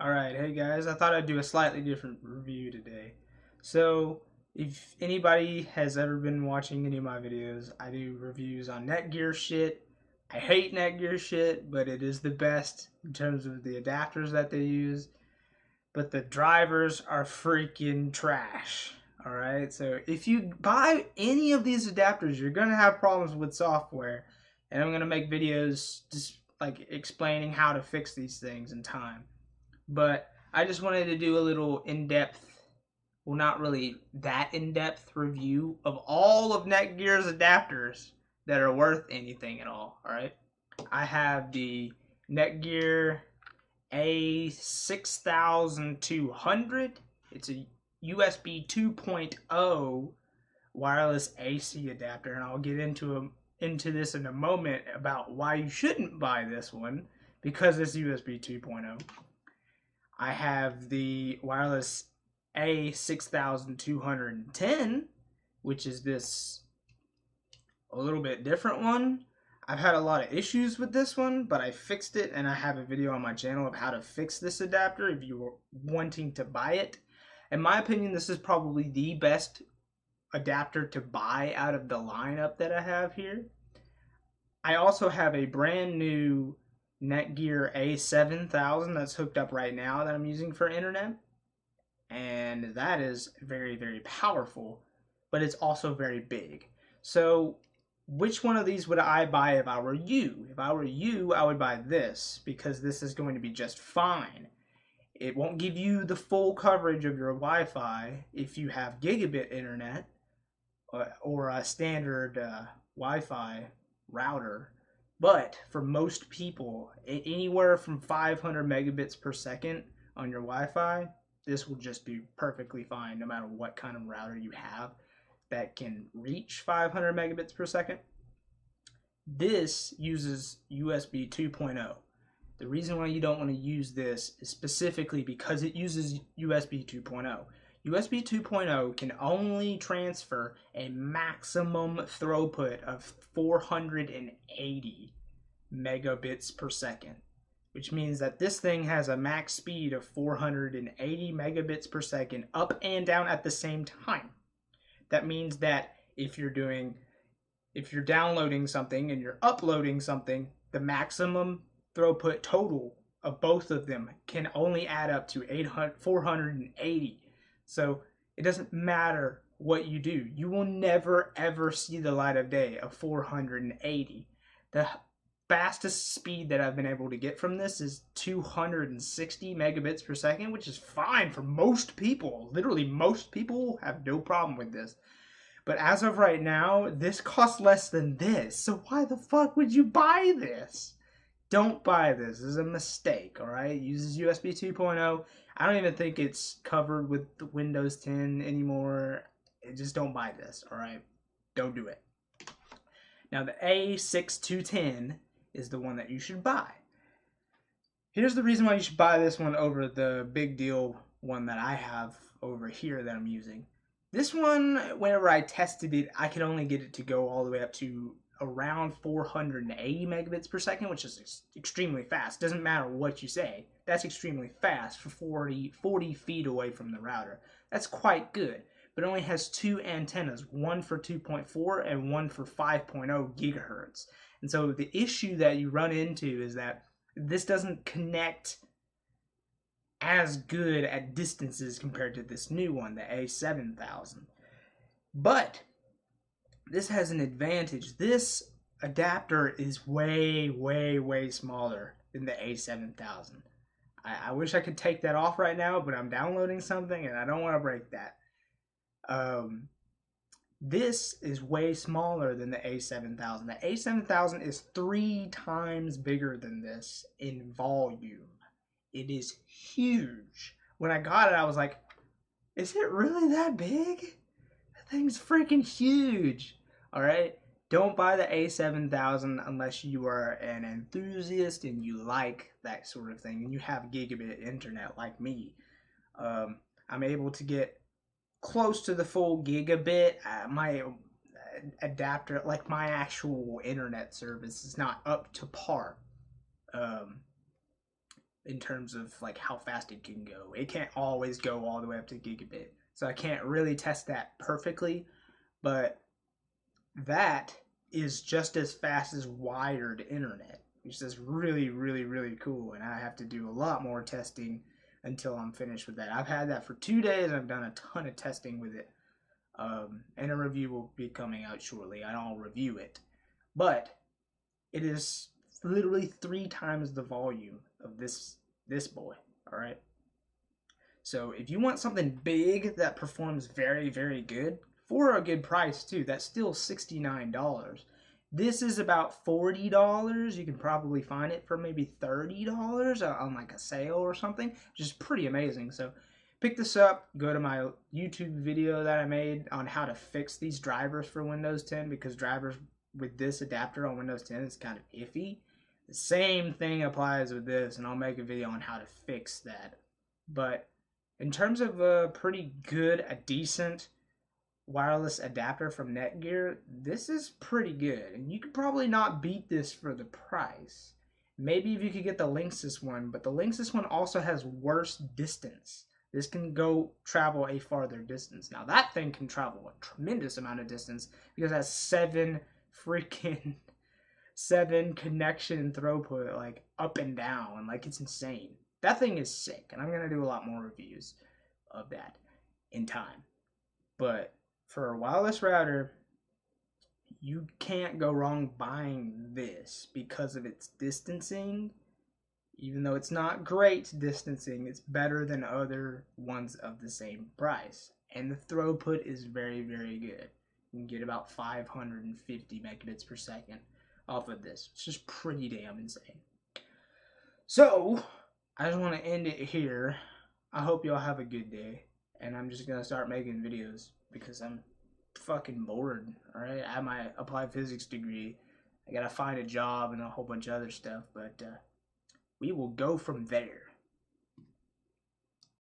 Alright, hey guys, I thought I'd do a slightly different review today. So, if anybody has ever been watching any of my videos, I do reviews on netgear shit. I hate netgear shit, but it is the best in terms of the adapters that they use. But the drivers are freaking trash. Alright, so if you buy any of these adapters, you're gonna have problems with software. And I'm gonna make videos just like explaining how to fix these things in time. But I just wanted to do a little in-depth, well, not really that in-depth review of all of Netgear's adapters that are worth anything at all right? I have the Netgear a6200. It's a USB 2.0 wireless AC adapter, and I'll get into this in a moment about why you shouldn't buy this one because it's USB 2.0. I have the wireless a6210, which is this a little bit different one. I've had a lot of issues with this one, but I fixed it, and I have a video on my channel of how to fix this adapter if you were wanting to buy it. In my opinion, this is probably the best adapter to buy out of the lineup that I have here. I also have a brand new Netgear a7000 that's hooked up right now that I'm using for internet. And that is very, very powerful, but it's also very big. So which one of these would I buy if I were you? If I were you, I would buy this because this is going to be just fine. It won't give you the full coverage of your Wi-Fi if you have gigabit internet or a standard Wi-Fi router. But for most people, anywhere from 500 megabits per second on your Wi-Fi, this will just be perfectly fine no matter what kind of router you have that can reach 500 megabits per second. This uses USB 2.0. The reason why you don't want to use this is specifically because it uses USB 2.0. USB 2.0 can only transfer a maximum throughput of 480 megabits per second, which means that this thing has a max speed of 480 megabits per second up and down at the same time. That means that if you're downloading something and you're uploading something, the maximum throughput total of both of them can only add up to 480. So it doesn't matter what you do. You will never ever see the light of day of 480. The fastest speed that I've been able to get from this is 260 megabits per second, which is fine for most people. Literally, most people have no problem with this. But as of right now, this costs less than this. So why the fuck would you buy this? Don't buy this. This is a mistake, alright? It uses USB 2.0. I don't even think it's covered with the Windows 10 anymore. Just don't buy this, alright? Don't do it. Now the a6210 is the one that you should buy. Here's the reason why you should buy this one over the big deal one that I have over here that I'm using. This one, whenever I tested it, I could only get it to go all the way up to around 480 megabits per second, which is extremely fast. Doesn't matter what you say. That's extremely fast for 40 feet away from the router. That's quite good. But it only has two antennas, one for 2.4 and one for 5.0 gigahertz. And so the issue that you run into is that this doesn't connect as good at distances compared to this new one, the a7000. But this has an advantage. This adapter is way, way, way smaller than the a7000. I wish I could take that off right now, but I'm downloading something and I don't want to break that. This is way smaller than the a7000. The a7000 is 3 times bigger than this in volume. It is huge. When I got it, I was like, is it really that big? That thing's freaking huge. Alright? Don't buy the a7000 unless you are an enthusiast and you like that sort of thing and you have gigabit internet like me. I'm able to get close to the full gigabit. My adapter, like my actual internet service, is not up to par. in terms of like how fast it can go. It can't always go all the way up to gigabit, so I can't really test that perfectly, but that is just as fast as wired internet, which is really, really, really cool. And I have to do a lot more testing until I'm finished with that. I've had that for 2 days. I've done a ton of testing with it, and a review will be coming out shortly. I'll review it, but it is literally 3 times the volume of this boy. All right. So if you want something big that performs very, very good for a good price too, that's still $69. This is about $40. You can probably find it for maybe $30 on like a sale or something, which is pretty amazing. So pick this up, go to my YouTube video that I made on how to fix these drivers for Windows 10, because drivers with this adapter on Windows 10 is kind of iffy. The same thing applies with this, and I'll make a video on how to fix that. But in terms of a pretty good, a decent wireless adapter from Netgear, this is pretty good. And you could probably not beat this for the price. Maybe if you could get the Linksys one, but the Linksys one also has worse distance. This can go travel a farther distance. Now that thing can travel a tremendous amount of distance because it has 7 connection throughput, like up and down. Like, it's insane. That thing is sick, and I'm going to do a lot more reviews of that in time. But for a wireless router, you can't go wrong buying this because of its distancing. Even though it's not great distancing, it's better than other ones of the same price. And the throughput is very, very good. You can get about 550 megabits per second off of this. It's just pretty damn insane. So, I just want to end it here. I hope y'all have a good day. And I'm just going to start making videos because I'm fucking bored. Alright? I have my applied physics degree. I got to find a job and a whole bunch of other stuff. But we will go from there.